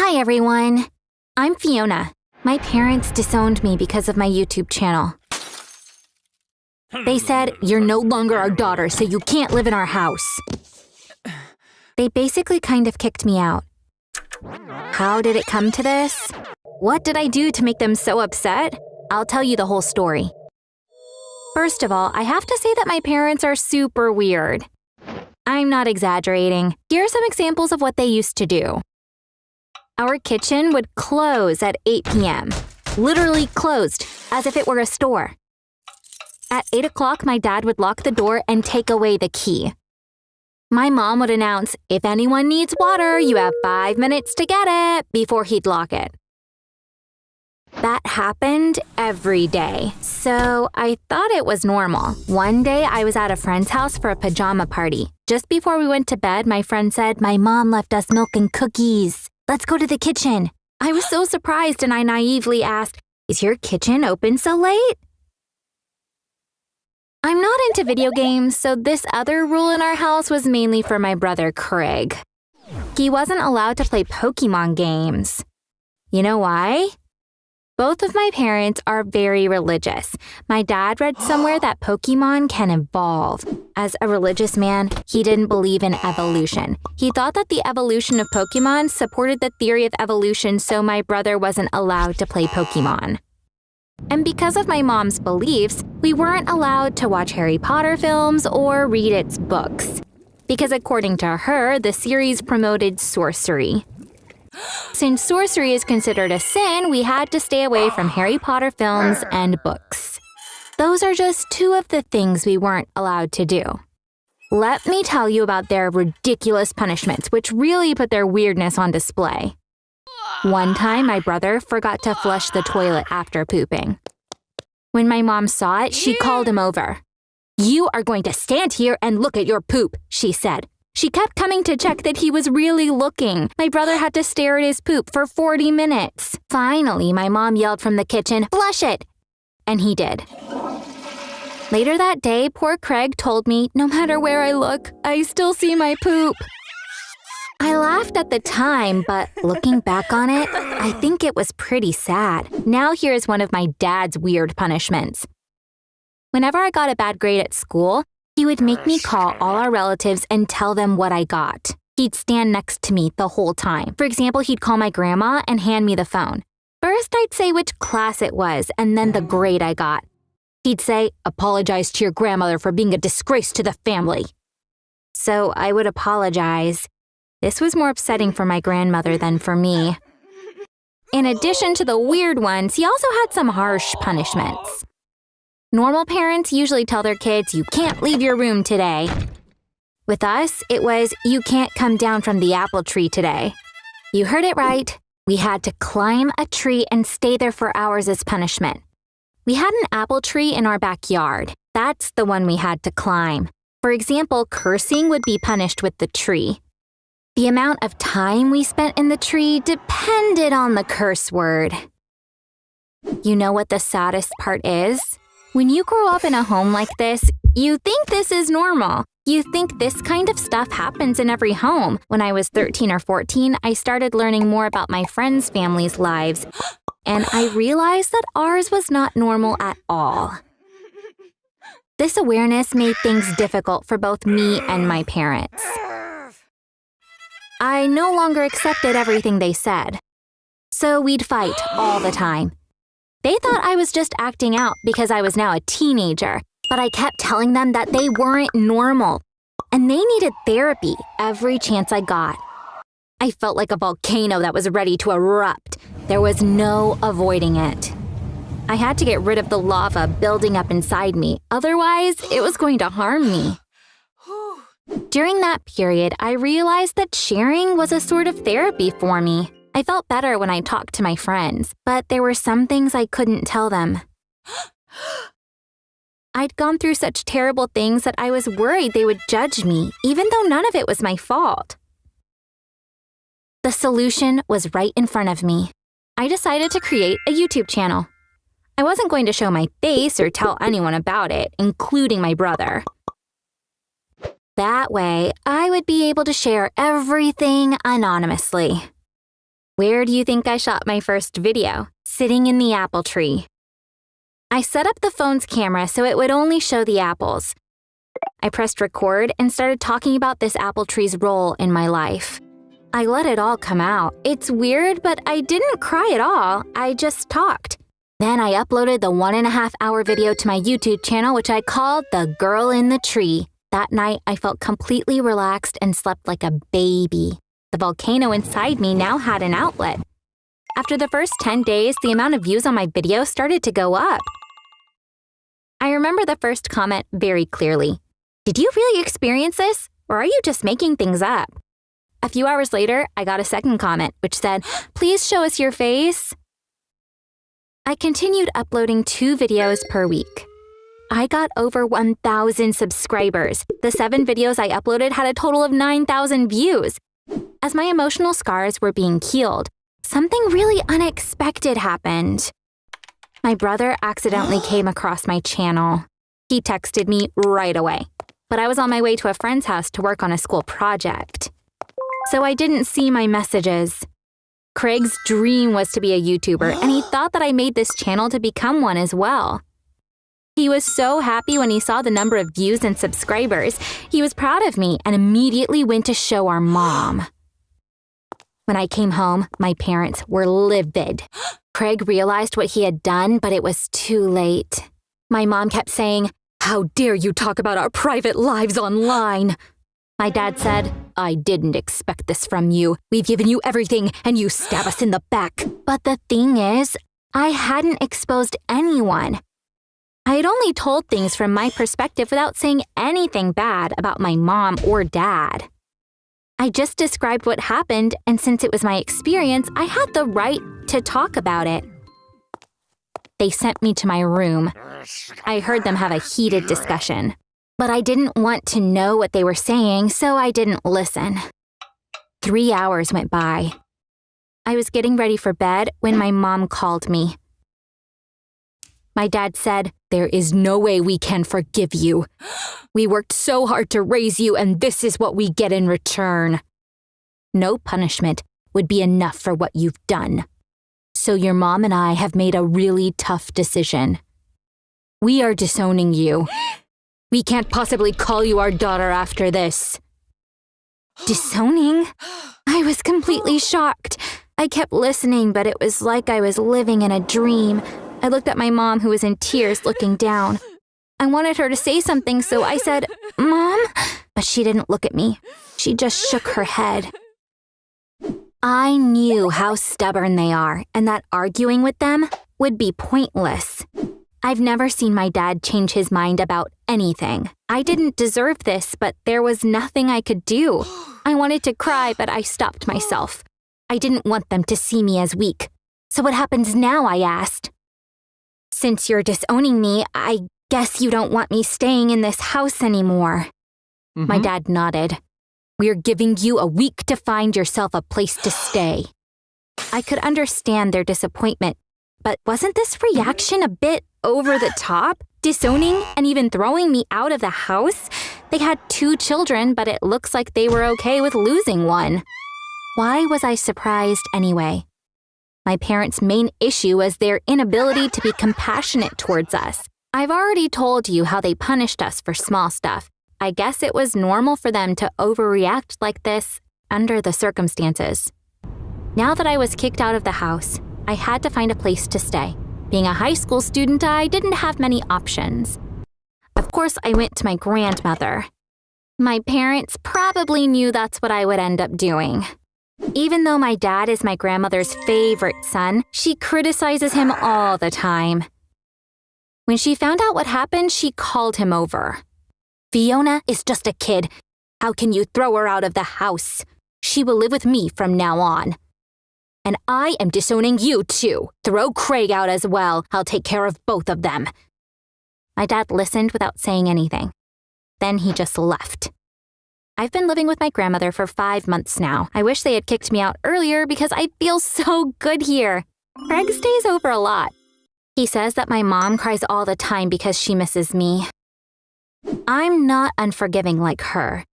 Hi, everyone. I'm Fiona. My parents disowned me because of my YouTube channel. They said, "You're no longer our daughter, so you can't live in our house." They basically kind of kicked me out. How did it come to this? What did I do to make them so upset? I'll tell you the whole story. First of all, I have to say that my parents are super weird. I'm not exaggerating. Here are some examples of what they used to do. Our kitchen would close at 8 p.m. Literally closed, as if it were a store. At 8 o'clock, my dad would lock the door and take away the key. My mom would announce, "If anyone needs water, you have 5 minutes to get it," before he'd lock it. That happened every day, so I thought it was normal. One day, I was at a friend's house for a pajama party. Just before we went to bed, my friend said, "My mom left us milk and cookies. Let's go to the kitchen." I was so surprised and I naively asked, "Is your kitchen open so late?" I'm not into video games, so this other rule in our house was mainly for my brother Craig. He wasn't allowed to play Pokemon games. You know why? Both of my parents are very religious. My dad read somewhere that Pokemon can evolve. As a religious man, he didn't believe in evolution. He thought that the evolution of Pokemon supported the theory of evolution, so my brother wasn't allowed to play Pokemon. And because of my mom's beliefs, we weren't allowed to watch Harry Potter films or read its books. Because according to her, the series promoted sorcery. Since sorcery is considered a sin, we had to stay away from Harry Potter films and books. Those are just two of the things we weren't allowed to do. Let me tell you about their ridiculous punishments, which really put their weirdness on display. One time, my brother forgot to flush the toilet after pooping. When my mom saw it, she called him over. "You are going to stand here and look at your poop," she said. She kept coming to check that he was really looking. My brother had to stare at his poop for 40 minutes. Finally, my mom yelled from the kitchen, "Flush it!" And he did. Later that day, poor Craig told me, "No matter where I look, I still see my poop." I laughed at the time, but looking back on it, I think it was pretty sad. Now here's one of my dad's weird punishments. Whenever I got a bad grade at school, he would make me call all our relatives and tell them what I got. He'd stand next to me the whole time. For example, he'd call my grandma and hand me the phone. First, I'd say which class it was and then the grade I got. He'd say, "Apologize to your grandmother for being a disgrace to the family." So I would apologize. This was more upsetting for my grandmother than for me. In addition to the weird ones, he also had some harsh punishments. Normal parents usually tell their kids, "You can't leave your room today." With us, it was, "You can't come down from the apple tree today." You heard it right. We had to climb a tree and stay there for hours as punishment. We had an apple tree in our backyard. That's the one we had to climb. For example, cursing would be punished with the tree. The amount of time we spent in the tree depended on the curse word. You know what the saddest part is? When you grow up in a home like this, you think this is normal. You think this kind of stuff happens in every home. When I was 13 or 14, I started learning more about my friends' families' lives, and I realized that ours was not normal at all. This awareness made things difficult for both me and my parents. I no longer accepted everything they said. So we'd fight all the time. They thought I was just acting out because I was now a teenager, but I kept telling them that they weren't normal, and they needed therapy every chance I got. I felt like a volcano that was ready to erupt. There was no avoiding it. I had to get rid of the lava building up inside me, otherwise it was going to harm me. During that period, I realized that sharing was a sort of therapy for me. I felt better when I talked to my friends, but there were some things I couldn't tell them. I'd gone through such terrible things that I was worried they would judge me, even though none of it was my fault. The solution was right in front of me. I decided to create a YouTube channel. I wasn't going to show my face or tell anyone about it, including my brother. That way, I would be able to share everything anonymously. Where do you think I shot my first video? Sitting in the apple tree. I set up the phone's camera so it would only show the apples. I pressed record and started talking about this apple tree's role in my life. I let it all come out. It's weird, but I didn't cry at all. I just talked. Then I uploaded the 1.5-hour video to my YouTube channel, which I called The Girl in the Tree. That night, I felt completely relaxed and slept like a baby. The volcano inside me now had an outlet. After the first 10 days, the amount of views on my video started to go up. I remember the first comment very clearly. Did you really experience this, or are you just making things up? A few hours later, I got a second comment, which said, please show us your face. I continued uploading 2 videos per week. I got over 1,000 subscribers. The 7 videos I uploaded had a total of 9,000 views. As my emotional scars were being healed, something really unexpected happened. My brother accidentally came across my channel. He texted me right away, but I was on my way to a friend's house to work on a school project. So I didn't see my messages. Craig's dream was to be a YouTuber, and he thought that I made this channel to become one as well. He was so happy when he saw the number of views and subscribers. He was proud of me and immediately went to show our mom. When I came home, my parents were livid. Craig realized what he had done, but it was too late. My mom kept saying, "How dare you talk about our private lives online?" My dad said, "I didn't expect this from you. We've given you everything, and you stab us in the back." But the thing is, I hadn't exposed anyone. I had only told things from my perspective without saying anything bad about my mom or dad. I just described what happened, and since it was my experience, I had the right to talk about it. They sent me to my room. I heard them have a heated discussion. But I didn't want to know what they were saying, so I didn't listen. 3 hours went by. I was getting ready for bed when my mom called me. My dad said, "There is no way we can forgive you. We worked so hard to raise you, and this is what we get in return. No punishment would be enough for what you've done. So your mom and I have made a really tough decision. We are disowning you. We can't possibly call you our daughter after this." Disowning? I was completely shocked. I kept listening, but it was like I was living in a dream. I looked at my mom, who was in tears, looking down. I wanted her to say something, so I said, "Mom?" But she didn't look at me. She just shook her head. I knew how stubborn they are, and that arguing with them would be pointless. I've never seen my dad change his mind about anything. I didn't deserve this, but there was nothing I could do. I wanted to cry, but I stopped myself. I didn't want them to see me as weak. "So what happens now?" I asked. "Since you're disowning me, I guess you don't want me staying in this house anymore." My dad nodded. "We're giving you a week to find yourself a place to stay." I could understand their disappointment, but wasn't this reaction a bit over the top? Disowning and even throwing me out of the house? They had 2 children, but it looks like they were okay with losing one. Why was I surprised anyway? My parents' main issue was their inability to be compassionate towards us. I've already told you how they punished us for small stuff. I guess it was normal for them to overreact like this under the circumstances. Now that I was kicked out of the house, I had to find a place to stay. Being a high school student, I didn't have many options. Of course, I went to my grandmother. My parents probably knew that's what I would end up doing. Even though my dad is my grandmother's favorite son, she criticizes him all the time. When she found out what happened, she called him over. "Fiona is just a kid. How can you throw her out of the house? She will live with me from now on. And I am disowning you too. Throw Craig out as well. I'll take care of both of them." My dad listened without saying anything. Then he just left. I've been living with my grandmother for 5 months now. I wish they had kicked me out earlier because I feel so good here. Craig stays over a lot. He says that my mom cries all the time because she misses me. I'm not unforgiving like her.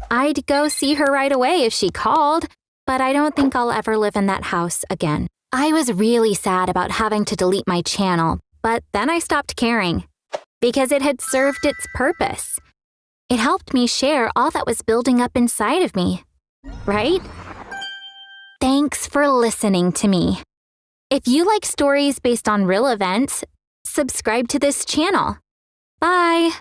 I'd go see her right away if she called. but I don't think I'll ever live in that house again. I was really sad about having to delete my channel, but then I stopped caring because it had served its purpose. It helped me share all that was building up inside of me, right? Thanks for listening to me. If you like stories based on real events, subscribe to this channel. Bye!